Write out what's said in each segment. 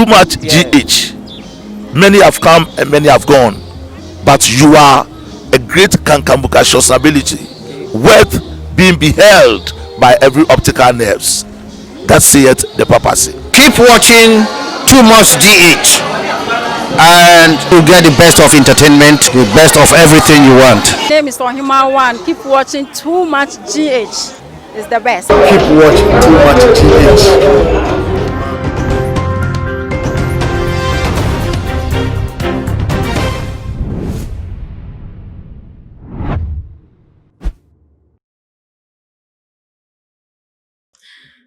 too much GH. Many have come and many have gone, but you are a great kankamukashos ability, worth being beheld by every optical nerves. That saith the papacy. Keep watching Too Much GH, and you'll get the best of entertainment, the best of everything you want. My name is Ohima One. Keep watching Too Much GH. It's the best. Keep watching Too Much GH.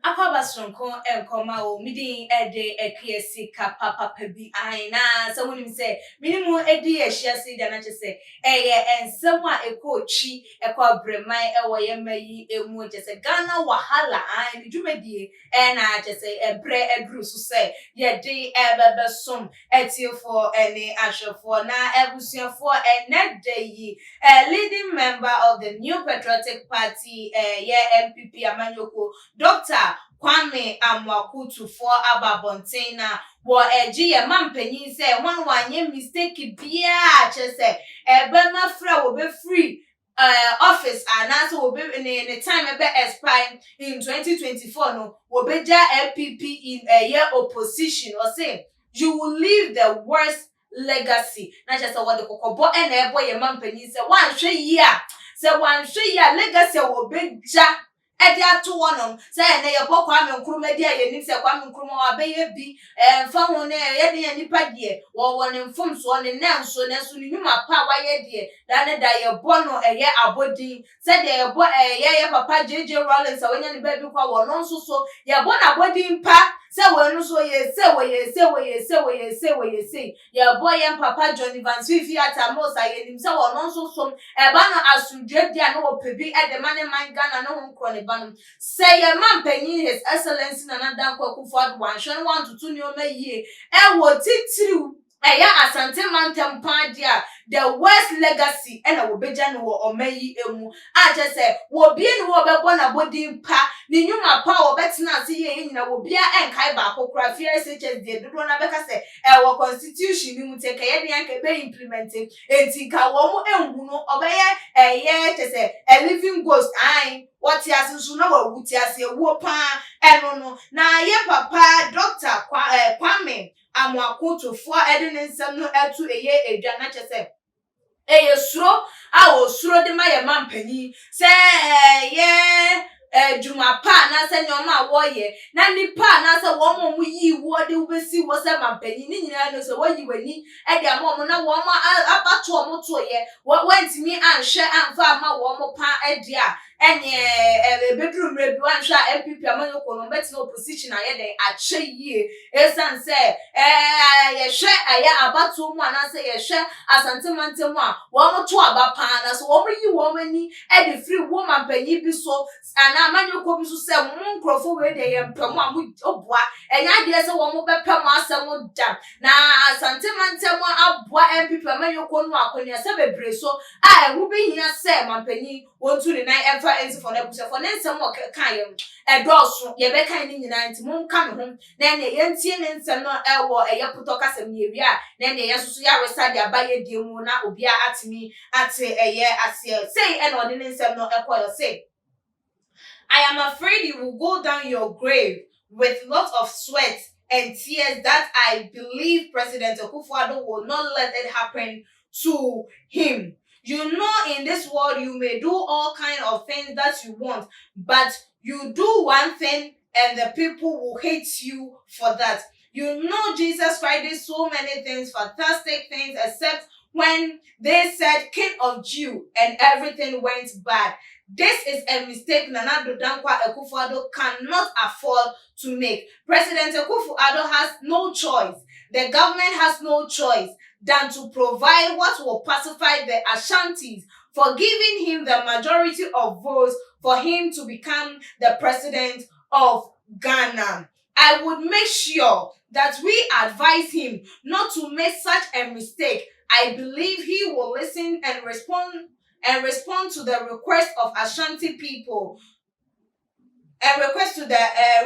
Akabasronko enkoma o midin ede ekiesi kapapa pebi aina so wonim say minimu edi ehyiase da na chese eye ensem a ekochi ekwa breman ewo yemayi emu chese Ghana wahala an djumedie na chese ebre edru so say ye de ebebesom etiefo ene ahwefo na ebusuafo enede yi leading member of the New Patriotic Party ye MPP Amanyoko Dr. Kwame Amwakutu for Ababontina wo eji ye mampanyin say one wanye mistake bia che say ebema fra wo be free office and also will be in a time expire in 2024 no will be MPP in a year opposition or say you will leave the worst legacy not just what the kokobo and a boy your mampanyin say one legacy will be Edia to one say na your book Kwame Nkrumah dia ye nim say Kwame Nkrumah abeye bi fa won ye de nipa die wo won mfom so ne nanso nanso ni nyuma pa wa ye die da ne da ye bono eye abodi say de ye bo ye papa JJ Rollins awanya ne baby kwa wo no nso so ye bono abodi mpa say we no so ye say ye boy ye papa Johnny Van Fifi atamosa ye nim say wo no nso so e ba no asundwe dia no wo pebi e de mane man Ghana no ho say your man penny His Excellency Nana Dankwa Akufo-Addo wanhwe 1 to 2 nyoma yie e wo titiriu eya asante mantem padia the worst legacy and wo beja no wo omayi emu a je say wo bie no wo bebo na bodi mpa ni nyuma pa wo betina ase ye nyina wo bia enkai ba akokra fear SHS de dodo na beka say e wo constitution ni mu take ye de anke be implementing enti ka wo mu enhu no obeye eye je say a living ghost what he has so no wuti ase wo pa eno no na ye papa Dr. Kwame Amwakutu for nsem no etu eye edwa na chese eye suro a o suro de ma ye mampani se ye juma pa na se nyoma wo ye na nipa na se wo mo yi wo de ubesi wo se mampani ni nyina no se wo yi wani e de amom na wo ma abato mo to ye wantimi anhwe amfa ma wo mo pa e de a enye bedroom rebi wanhwe a MPP Amanyoko no betina opposition aye den ache yie esan se ye hwe aya abato mu ana se ye hwe asante mantem a wo mo to aba pa na so wo mo yi wo mani e de free wo mampanyi bi so ana Amanyoko bi so se mo nkrofo we de ye mpam a mo oboa enya de se wo mo bepam asem da na asante mantem aboa MPP Amanyoko no akonia se bebre so a ehu bi hia se mampanyi wontu ni nan enzi for na busa for nsem o kan yem edoso ye be kan ni nyina nti mon ka me ho na ne ye ntie ne nsem no ewo eye poto kasem ye wi a na ne ye susu ya resa de abaye die mu na obia atimi ate eye ase say e no de nsem no ekoyo say I am afraid you will go down your grave with lots of sweat and tears that I believe President Akufo-Addo will not let it happen to him. You know, in this world, you may do all kinds of things that you want, but you do one thing and the people will hate you for that. You know, Jesus Christ did so many things, fantastic things, except when they said King of Jew and everything went bad. This is a mistake Nana Dankwa Akufo-Addo cannot afford to make. President Akufo-Addo has no choice. The government has no choice than to provide what will pacify the Ashantis for giving him the majority of votes for him to become the president of Ghana. I would make sure that we advise him not to make such a mistake. I believe he will listen and respond to the request of Ashanti people. and request to the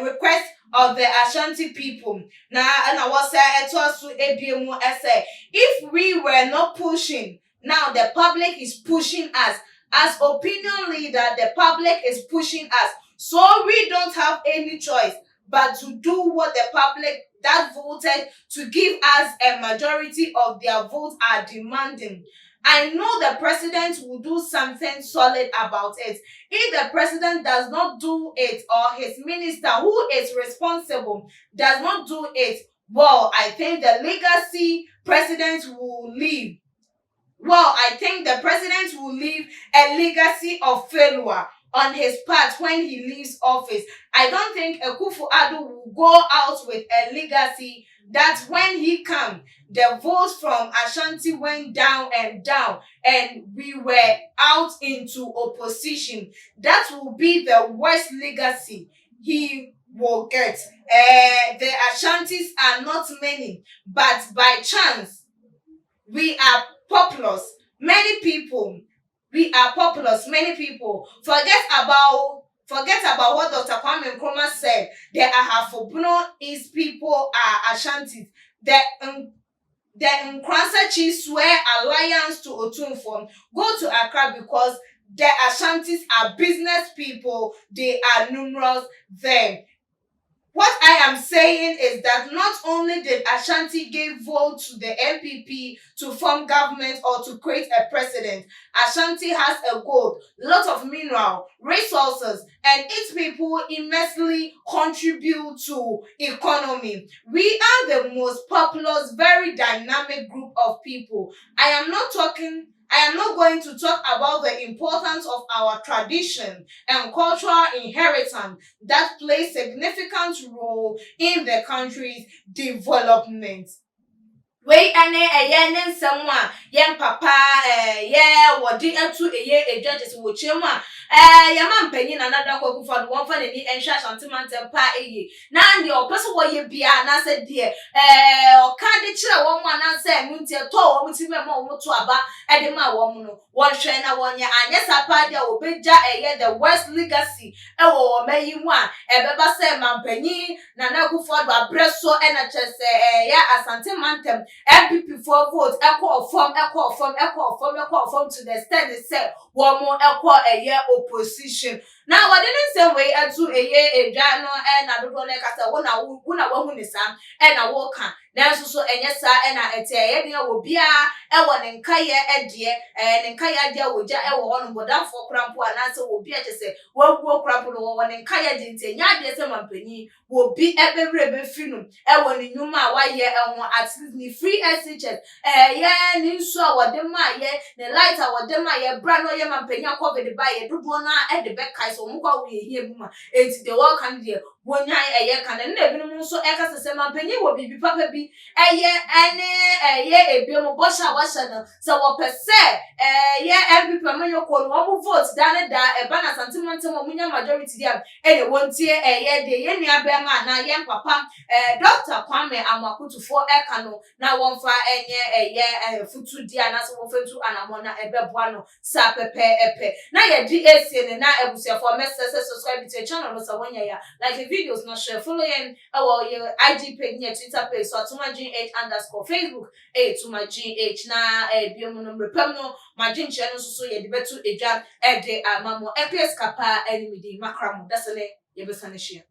request of the Ashanti people. Now, and I was to ABMO say, if we were not pushing, now the public is pushing us. As opinion leader, the public is pushing us. So we don't have any choice but to do what the public that voted to give us a majority of their votes are demanding. I know the president will do something solid about it. If the president does not do it, or his minister who is responsible does not do it, well, I think the legacy president will leave. Well, I think the president will leave a legacy of failure on his part when he leaves office. I don't think Akufo-Addo will go out with a legacy that when he comes, the votes from Ashanti went down and down, and we were out into opposition. That will be the worst legacy he will get. The Ashantis are not many, but by chance, we are populous. Many people. We are populous. Many people. Forget about what Dr. Kwame Nkrumah said. The Ahafo is people are Ashantis. The Nkransa Chiefs swear alliance to Otunfo. Go to Accra because the Ashantis are business people. They are numerous there. What I am saying is that not only did Ashanti give vote to the MPP to form government or to create a president, Ashanti has a gold, lot of mineral, resources, and its people immensely contribute to economy. We are the most populous, very dynamic group of people. I am not going to talk about the importance of our tradition and cultural inheritance that plays significant role in the country's development. We ane nsɛm yen papa wodi etu judges wo chema yama mpanyin anada Akufo-Addo won fa nani enhwa Ashanti mantem pa na ndi opeso wo ye bia na se de oka de kire won ma na se muntie to won ti me ma won to aba de ma won no won hwe na won ya anye sapa de obeja the worst legacy wo mayi mu a ebeba se mampanyin na Akufo-Addo abreso na chese ya Asante mantem MPP for vote equal form to the extent they said one more equal a year opposition. Now what didn't say way to a year a jano and I don't know like I said one is and a walker. Now so and yes and I tell you will be a one and kaya dear and kaya dear with ja one but that for crampo and answer will be to say what will crampo one and kaya didn't say ya some company will be every film one in Numa why year and at least free SHS new so what them my the light our them my brand or your penya covered by a good one at the back so muka we hear it's the world candidate one year can and never so echoes the same penny will be papa be a year a bill bosha washer so what per se every permanent call one votes down a banner sentimental majority there and one tier a year the yenya bema na yen papa Dr. Kwame Amakutu for Ekano na one for a year futu dia na so one to anamona ebebuano sa pepe na ye DAC and na ebusia for message subscribe to your channel no so one year like the videos not share follow in our IG page near Twitter page so to my GH_ Facebook to my GH na biomo repemno my gin channel so ye debetu eja de amamo EPS kapa enemy di makramo that's the ye besane share.